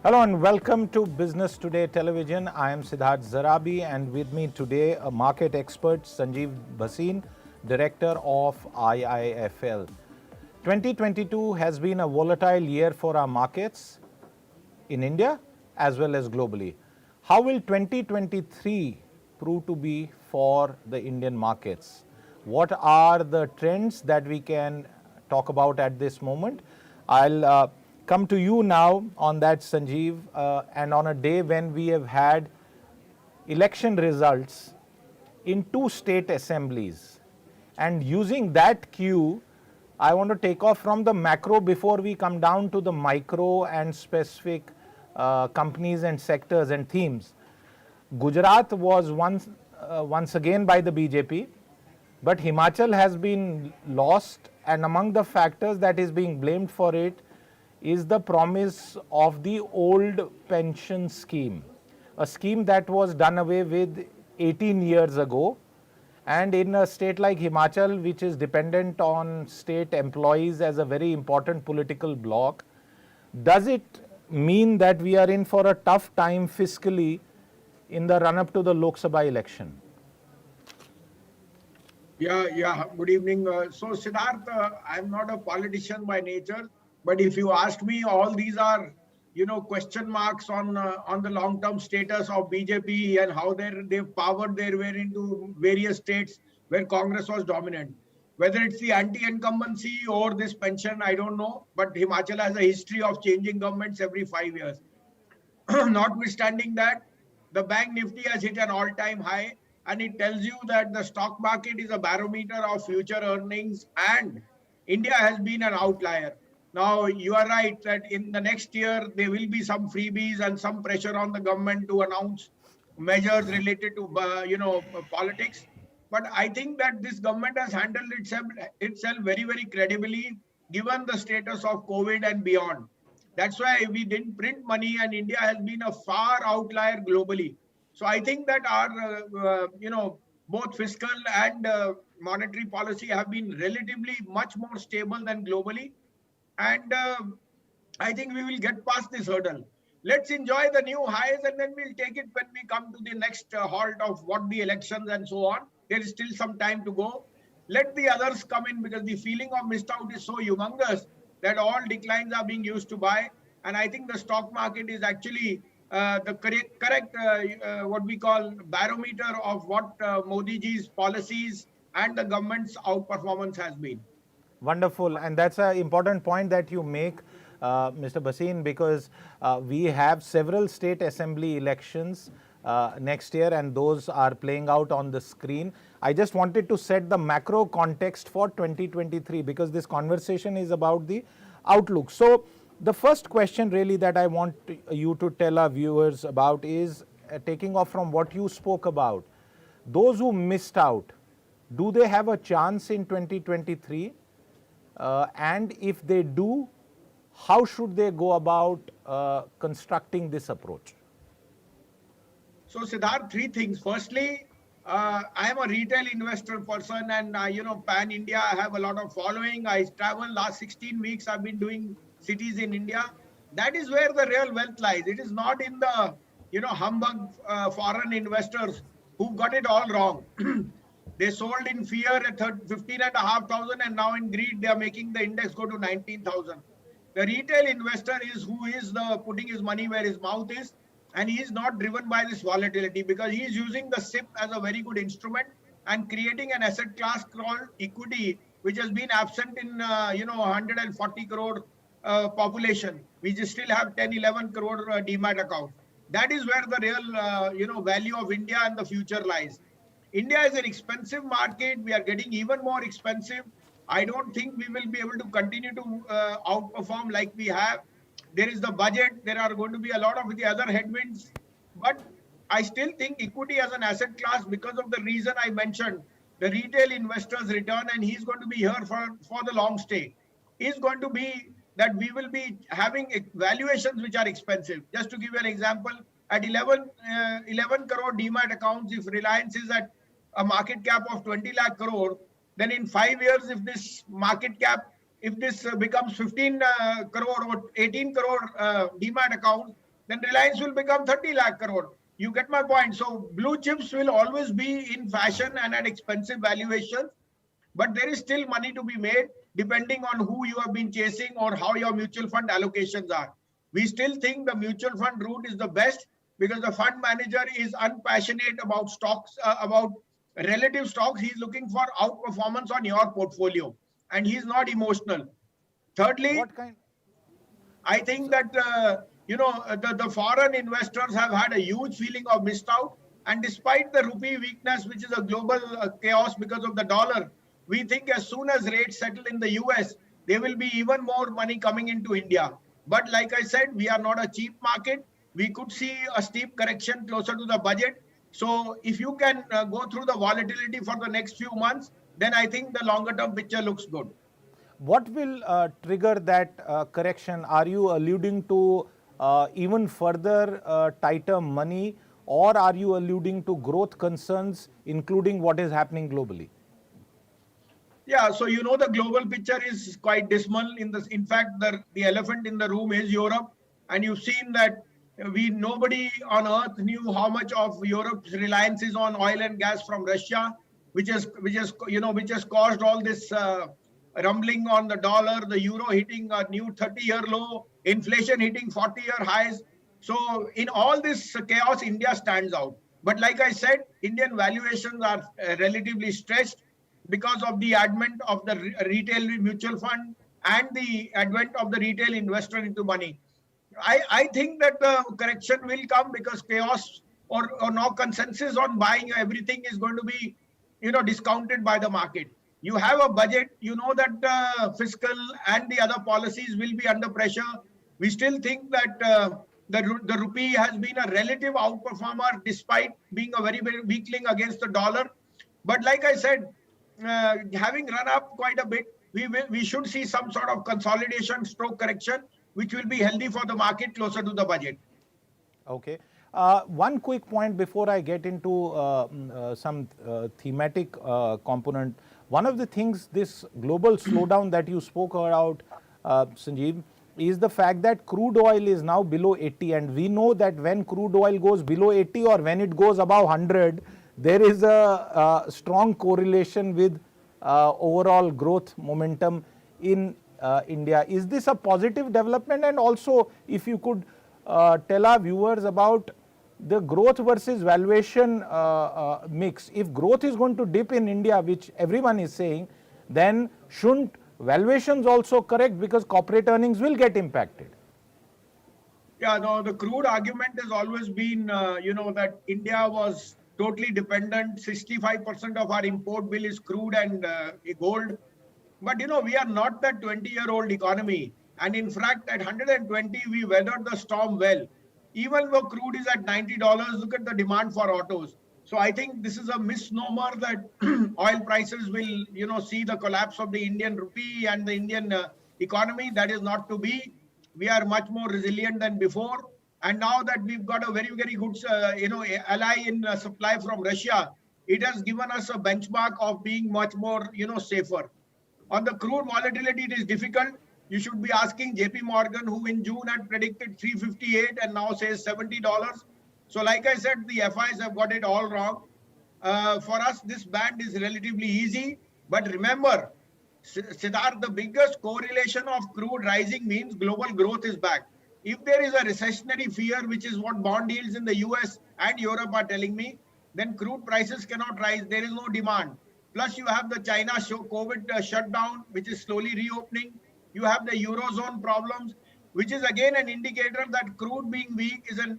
Hello and welcome to Business Today Television. I am Siddharth Zarabi and with me today a market expert Sanjiv Bhasin, Director of IIFL. 2022 has been a volatile year for our markets in India as well as globally. How will 2023 prove to be for the Indian markets? What are the trends that we can talk about at this moment? I'll come to you now on that, Sanjeev, and on a day when we have had election results in two state assemblies. And using that cue, I want to take off from the macro before we come down to the micro and specific companies and sectors and themes. Gujarat was once again by the BJP, but Himachal has been lost, and among the factors that is being blamed for it is the promise of the old pension scheme, a scheme that was done away with 18 years ago. And in a state like Himachal, which is dependent on state employees as a very important political bloc, does it mean that we are in for a tough time fiscally in the run-up to the Lok Sabha election? Yeah. Good evening. So, Siddharth, I'm not a politician by nature, but if you ask me, all these are, question marks on the long-term status of BJP and how they've powered their way into various states where Congress was dominant. Whether it's the anti-incumbency or this pension, I don't know. But Himachal has a history of changing governments every 5 years. Notwithstanding that, the bank Nifty has hit an all-time high, and it tells you that the stock market is a barometer of future earnings, and India has been an outlier. Now, you are right that in the next year, there will be some freebies and some pressure on the government to announce measures related to, politics. But I think that this government has handled itself very, very credibly, given the status of COVID and beyond. That's why we didn't print money, and India has been a far outlier globally. So I think that our, both fiscal and monetary policy have been relatively much more stable than globally. And I think we will get past this hurdle. Let's enjoy the new highs, and then we'll take it when we come to the next halt of what the elections and so on. There is still some time to go. Let the others come in, because the feeling of missed out is so humongous that all declines are being used to buy. And I think the stock market is actually the correct what we call barometer of what Modi ji's policies and the government's outperformance has been. Wonderful, and that's an important point that you make, Mr. Bhasin, because we have several state assembly elections next year, and those are playing out on the screen. I just wanted to set the macro context for 2023, because this conversation is about the outlook. So the first question really that I want you to tell our viewers about is, taking off from what you spoke about, those who missed out, do they have a chance in 2023? And if they do, how should they go about constructing this approach? So, Siddharth, three things. Firstly, I am a retail investor person, and pan India. I have a lot of following. I travel last 16 weeks. I've been doing cities in India. That is where the real wealth lies. It is not in the humbug foreign investors who got it all wrong. They sold in fear at 15,500, and now in greed they are making the index go to 19,000. The retail investor is who is the putting his money where his mouth is, and he is not driven by this volatility, because he is using the SIP as a very good instrument and creating an asset class called equity, which has been absent in 140 crore population. We just still have 10, 11 crore demat accounts. That is where the real value of India and the future lies. India is an expensive market. We are getting even more expensive. I don't think we will be able to continue to outperform like we have. There is the budget. There are going to be a lot of the other headwinds. But I still think equity as an asset class, because of the reason I mentioned, the retail investors return, and he's going to be here for the long stay, is going to be that we will be having valuations which are expensive. Just to give you an example, at 11 crore demat accounts, if Reliance is at a market cap of 20 lakh crore, then in 5 years, if this market cap, if this becomes 15 crore or 18 crore demat account, then Reliance will become 30 lakh crore. You get my point. So blue chips will always be in fashion and at expensive valuations, but there is still money to be made depending on who you have been chasing or how your mutual fund allocations are. We still think the mutual fund route is the best because the fund manager is unpassionate about stocks, about relative stocks. He's looking for outperformance on your portfolio and he's not emotional. Thirdly, What kind? I think that the foreign investors have had a huge feeling of missed out. And despite the rupee weakness, which is a global chaos because of the dollar, we think as soon as rates settle in the US, there will be even more money coming into India. But like I said, we are not a cheap market. We could see a steep correction closer to the budget. So if you can go through the volatility for the next few months, then I think the longer term picture looks good. What will trigger that correction? Are you alluding to even further tighter money, or are you alluding to growth concerns, including what is happening globally? Yeah, so the global picture is quite dismal. In fact, the elephant in the room is Europe, and you've seen that we nobody on earth knew how much of Europe's reliance is on oil and gas from Russia, which has caused all this rumbling on the dollar, the euro hitting a new 30-year low, inflation hitting 40-year highs. So in all this chaos, India stands out. But like I said, Indian valuations are relatively stretched because of the advent of the retail mutual fund and the advent of the retail investor into money. I think that the correction will come because chaos or no consensus on buying everything is going to be, discounted by the market. You have a budget, you know that fiscal and the other policies will be under pressure. We still think that the rupee has been a relative outperformer despite being a very, very weakling against the dollar. But like I said, having run up quite a bit, we should see some sort of consolidation stroke correction, which will be healthy for the market closer to the budget. Okay. One quick point before I get into some thematic component. One of the things, this global slowdown that you spoke about, Sanjeev, is the fact that crude oil is now below 80, and we know that when crude oil goes below 80 or when it goes above 100, there is a strong correlation with overall growth momentum in India. Is this a positive development? And also, if you could tell our viewers about the growth versus valuation mix. If growth is going to dip in India, which everyone is saying, then shouldn't valuations also correct because corporate earnings will get impacted? Yeah, no, the crude argument has always been, that India was totally dependent. 65% of our import bill is crude and gold. But, we are not that 20-year-old economy. And in fact, at 120, we weathered the storm well. Even though crude is at $90, look at the demand for autos. So I think this is a misnomer that oil prices will, see the collapse of the Indian rupee and the Indian economy. That is not to be. We are much more resilient than before. And now that we've got a very, very good, ally in supply from Russia, it has given us a benchmark of being much more, safer. On the crude volatility, it is difficult. You should be asking JP Morgan, who in June had predicted 358 and now says $70. So like I said, the FIs have got it all wrong. For us, this band is relatively easy. But remember, Siddharth, the biggest correlation of crude rising means global growth is back. If there is a recessionary fear, which is what bond yields in the US and Europe are telling me, then crude prices cannot rise. There is no demand. Plus, you have the China COVID shutdown, which is slowly reopening. You have the Eurozone problems, which is again an indicator that crude being weak is a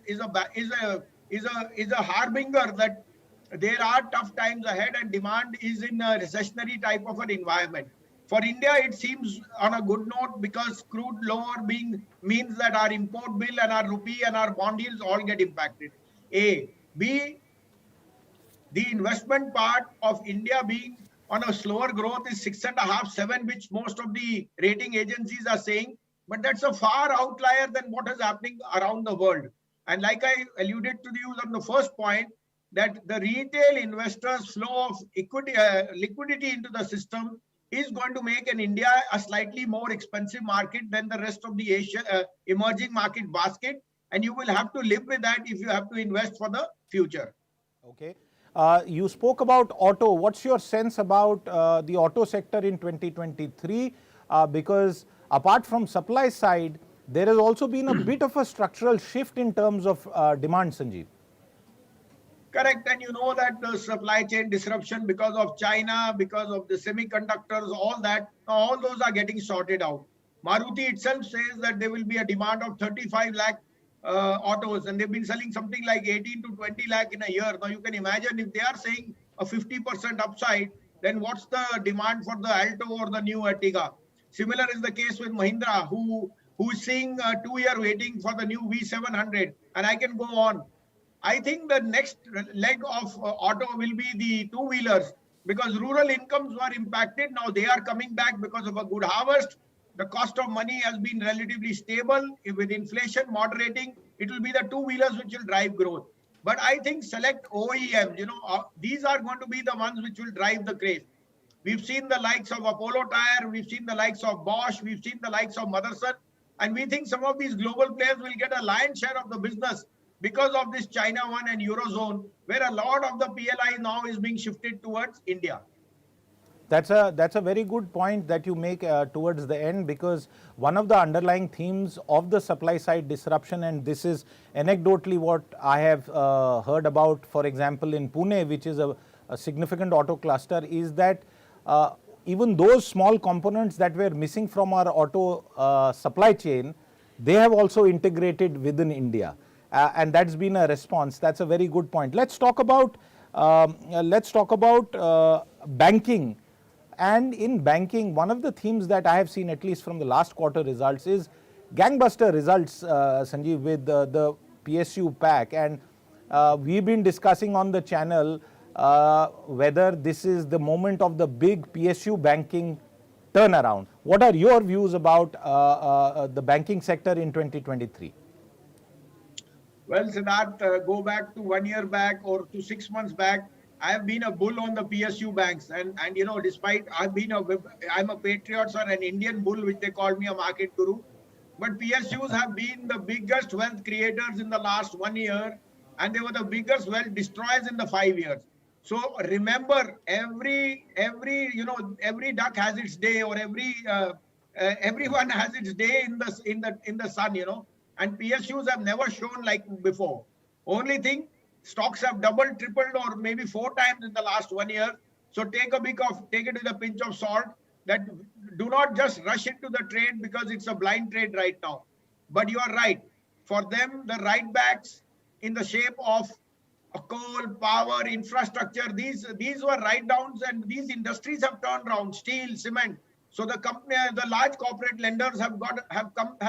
harbinger that there are tough times ahead and demand is in a recessionary type of an environment. For India, it seems on a good note because crude lower means that our import bill and our rupee and our bond yields all get impacted. A. B. The investment part of India being on a slower growth is 6.5, 7, which most of the rating agencies are saying. But that's a far outlier than what is happening around the world. And like I alluded to you on the first point, that the retail investors' flow of liquidity into the system is going to make in India a slightly more expensive market than the rest of the Asia emerging market basket. and you will have to live with that if you have to invest for the future. Okay. You spoke about auto. What's your sense about the auto sector in 2023? Because apart from supply side, there has also been a bit of a structural shift in terms of demand, Sanjeev. Correct. And you know that the supply chain disruption because of China, because of the semiconductors, all that, all those are getting sorted out. Maruti itself says that there will be a demand of 35 lakh autos, and they've been selling something like 18 to 20 lakh in a year. Now you can imagine if they are saying a 50% upside, then what's the demand for the Alto or the new Ertiga? Similar is the case with Mahindra, who is seeing a 2 year waiting for the new V700, and I can go on. I think the next leg of auto will be the two wheelers because rural incomes were impacted. Now they are coming back because of a good harvest. The cost of money has been relatively stable. With inflation moderating, it will be the two wheelers which will drive growth. But I think select OEMs, these are going to be the ones which will drive the craze. We've seen the likes of Apollo Tyre, we've seen the likes of Bosch, we've seen the likes of Motherson, and we think some of these global players will get a lion's share of the business because of this China one and Eurozone, where a lot of the PLI now is being shifted towards India. That's a very good point that you make towards the end, because one of the underlying themes of the supply side disruption, and this is anecdotally what I have heard about, for example, in Pune, which is a significant auto cluster, is that even those small components that were missing from our auto supply chain, they have also integrated within India. And that's been a response. That's a very good point. Let's talk about banking. And in banking, one of the themes that I have seen, at least from the last quarter results, is gangbuster results, Sanjeev, with the PSU pack. And we've been discussing on the channel whether this is the moment of the big PSU banking turnaround. What are your views about the banking sector in 2023? Well, Siddharth, go back to 1 year back or to 6 months back. I have been a bull on the PSU banks, and despite I'm a patriot or an Indian bull, which they call me a market guru, but PSUs have been the biggest wealth creators in the last 1 year, and they were the biggest wealth destroyers in the 5 years. So remember, every duck has its day, or everyone has its day in the sun, and PSUs have never shown like before. Only thing, stocks have doubled, tripled, or maybe 4 times in the last 1 year. So take it with a pinch of salt. That do not just rush into the trade because it's a blind trade right now. But you are right. For them, the right backs in the shape of coal, power, infrastructure, these were write downs, and these industries have turned around. Steel, cement. So the large corporate lenders have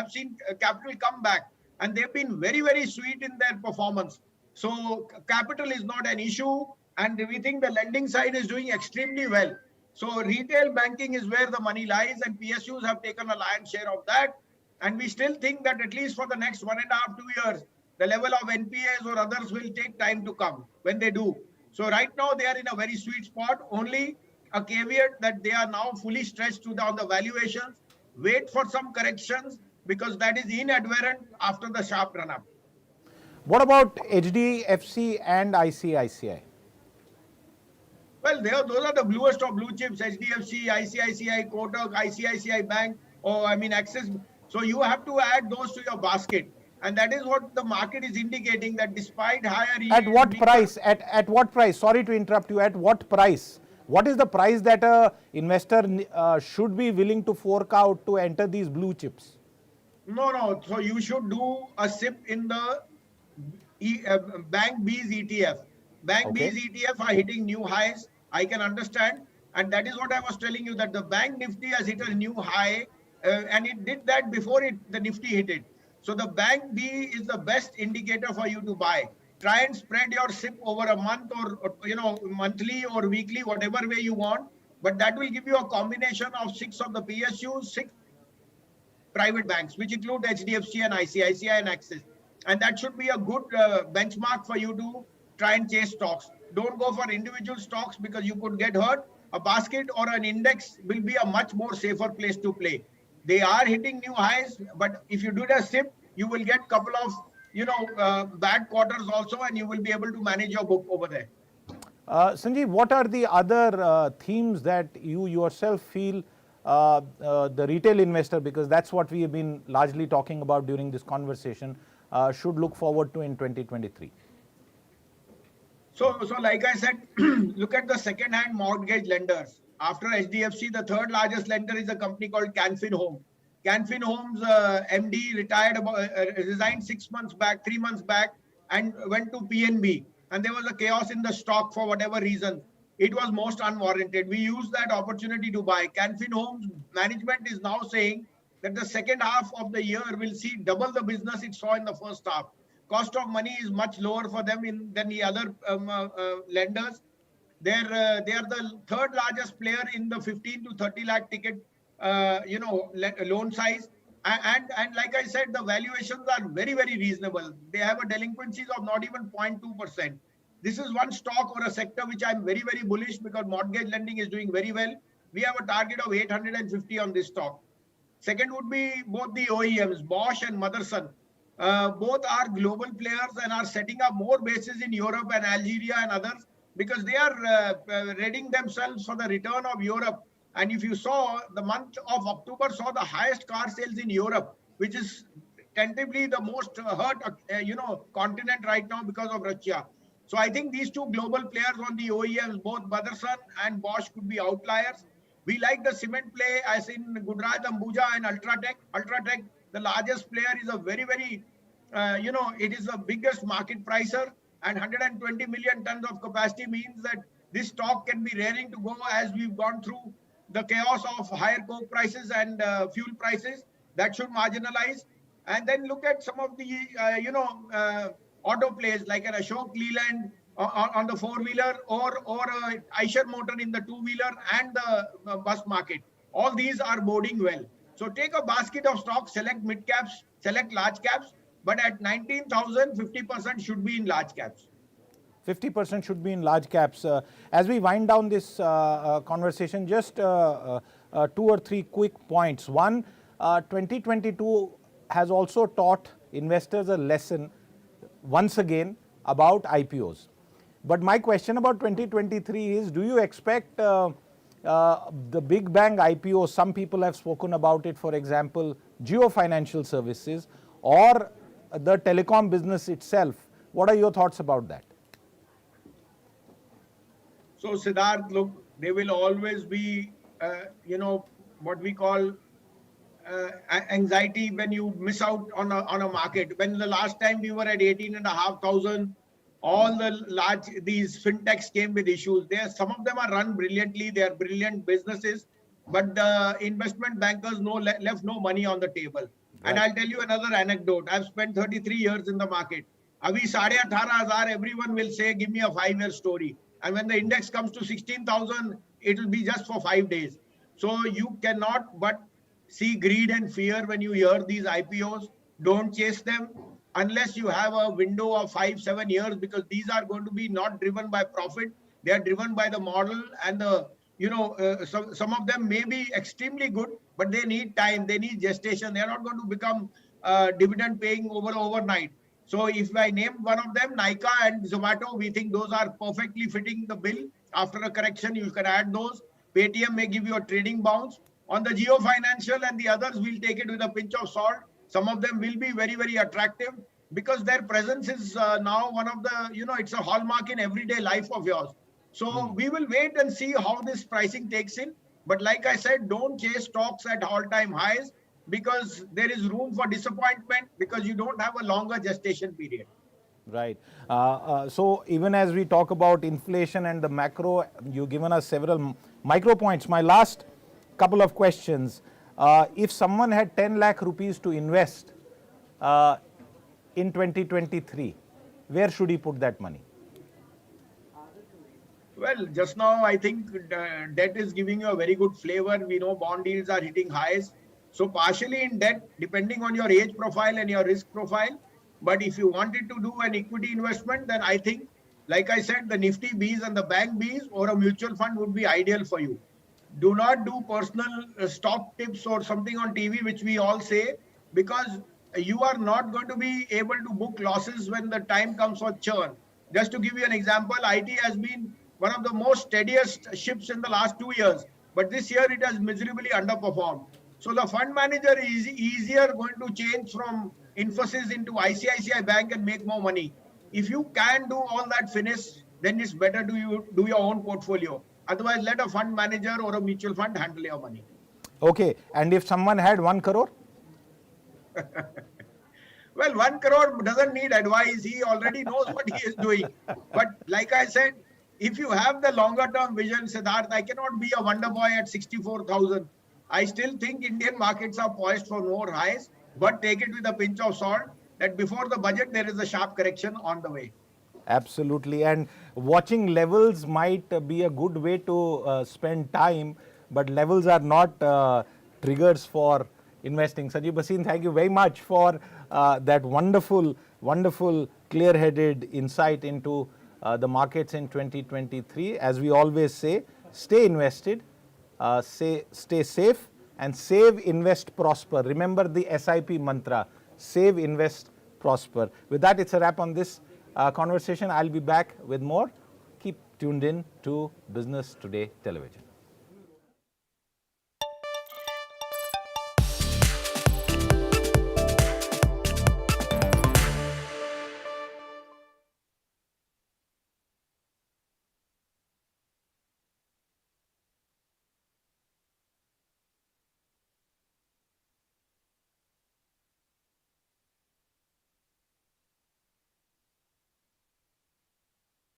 seen capital come back, and they've been very, very sweet in their performance. So capital is not an issue, and we think the lending side is doing extremely well. So retail banking is where the money lies, and PSUs have taken a lion's share of that. And we still think that at least for the next 1.5, 2 years, the level of NPAs or others will take time to come when they do. So right now they are in a very sweet spot. Only a caveat that they are now fully stretched on the valuations. Wait for some corrections because that is inadvertent after the sharp run up. What about HDFC and ICICI? Well, those are the bluest of blue chips: HDFC, ICICI, Kotak, ICICI Bank, Axis. So you have to add those to your basket. And that is what the market is indicating, that despite higher yield... At what price? At what price? Sorry to interrupt you. At what price? What is the price that a investor should be willing to fork out to enter these blue chips? No. So you should do a SIP in the Bank B's ETF. Bank B's ETF are hitting new highs. I can understand. And that is what I was telling you, that the Bank Nifty has hit a new high, and it did that before the Nifty hit it. So the Bank B is the best indicator for you to buy. Try and spread your SIP over a month or monthly or weekly, whatever way you want. But that will give you a combination of 6 of the PSUs, 6 private banks, which include HDFC and ICICI and Axis. And that should be a good benchmark for you to try and chase stocks. Don't go for individual stocks because you could get hurt. A basket or an index will be a much more safer place to play. They are hitting new highs, but if you do the SIP, you will get couple of bad quarters also, and you will be able to manage your book over there. Sanjiv, what are the other themes that you yourself feel the retail investor, because that's what we have been largely talking about during this conversation, should look forward to in 2023? So like I said, look at the second-hand mortgage lenders. After HDFC, the third largest lender is a company called Canfin Home. Canfin Home's MD resigned 6 months back, 3 months back, and went to PNB. And there was a chaos in the stock for whatever reason. It was most unwarranted. We used that opportunity to buy. Canfin Home's management is now saying that the second half of the year will see double the business it saw in the first half. Cost of money is much lower for them than the other lenders. They are the third largest player in the 15 to 30 lakh ticket, loan size. And like I said, the valuations are very, very reasonable. They have a delinquencies of not even 0.2%. This is one stock or a sector which I'm very, very bullish, because mortgage lending is doing very well. We have a target of 850 on this stock. Second would be both the OEMs, Bosch and Motherson. Both are global players and are setting up more bases in Europe and Algeria and others, because they are readying themselves for the return of Europe. And if you saw, the month of October saw the highest car sales in Europe, which is tentatively the most hurt, continent right now because of Russia. So I think these two global players on the OEMs, both Motherson and Bosch, could be outliers. We like the cement play, as in Gujarat, Ambuja and Ultratech. Ultratech, the largest player, is a very, very, it is the biggest market pricer, and 120 million tons of capacity means that this stock can be raring to go as we've gone through the chaos of higher coke prices and fuel prices. That should marginalize. And then look at some of the, auto plays like an Ashok Leland on the four-wheeler, or a Eicher Motor in the two-wheeler and the bus market. All these are boding well. So take a basket of stocks, select mid caps, select large caps, but at 19,000, 50% should be in large caps. 50% should be in large caps. As we wind down this conversation, just 2 or 3 quick points. One, 2022 has also taught investors a lesson once again about IPOs. But my question about 2023 is, do you expect the big bang IPO, some people have spoken about it, for example, Jio Financial Services or the telecom business itself? What are your thoughts about that? So Siddharth, look, there will always be, what we call anxiety when you miss out on a market. When the last time we were at 18,500, all these fintechs came with issues. Some of them are run brilliantly. They are brilliant businesses, but the investment bankers left no money on the table. Right. And I'll tell you another anecdote. I've spent 33 years in the market. Abhi 18,500, everyone will say, give me a 5-year story. And when the index comes to 16,000, it will be just for 5 days. So you cannot but see greed and fear when you hear these IPOs. Don't chase them unless you have a window of 5-7 years, because these are going to be not driven by profit. They are driven by the model, and some of them may be extremely good, but they need time, they need gestation. They are not going to become dividend paying overnight. So if I name one of them, Nykaa and Zomato, we think those are perfectly fitting the bill. After a correction, you can add those. Paytm may give you a trading bounce. On the Jio Financial and the others, we'll take it with a pinch of salt. Some of them will be very, very attractive because their presence is now one of the, it's a hallmark in everyday life of yours. So we will wait and see how this pricing takes in. But like I said, don't chase stocks at all-time highs, because there is room for disappointment, because you don't have a longer gestation period. Right. So even as we talk about inflation and the macro, you've given us several micro points. My last couple of questions. If someone had 10 lakh rupees to invest in 2023, where should he put that money? Well, just now I think debt is giving you a very good flavor. We know bond yields are hitting highs. So partially in debt, depending on your age profile and your risk profile. But if you wanted to do an equity investment, then I think, like I said, the Nifty Bs and the Bank Bs or a mutual fund would be ideal for you. Do not do personal stock tips or something on TV, which we all say, because you are not going to be able to book losses when the time comes for churn. Just to give you an example, IT has been one of the most steadiest ships in the last 2 years, but this year it has miserably underperformed. So the fund manager is easier going to change from Infosys into ICICI Bank and make more money. If you can do all that finish, then it's better to you do your own portfolio. Otherwise, let a fund manager or a mutual fund handle your money. Okay, and if someone had 1 crore? Well, 1 crore doesn't need advice. He already knows what he is doing. But like I said, if you have the longer term vision, Siddharth, I cannot be a wonder boy at 64,000. I still think Indian markets are poised for more highs, but take it with a pinch of salt that before the budget, there is a sharp correction on the way. Absolutely. And watching levels might be a good way to spend time, but levels are not triggers for investing. Sanjiv Bhasin, thank you very much for that wonderful, wonderful, clear-headed insight into the markets in 2023. As we always say, stay invested, stay safe, and save, invest, prosper. Remember the SIP mantra: save, invest, prosper. With that, it's a wrap on this conversation. I'll be back with more. Keep tuned in to Business Today Television.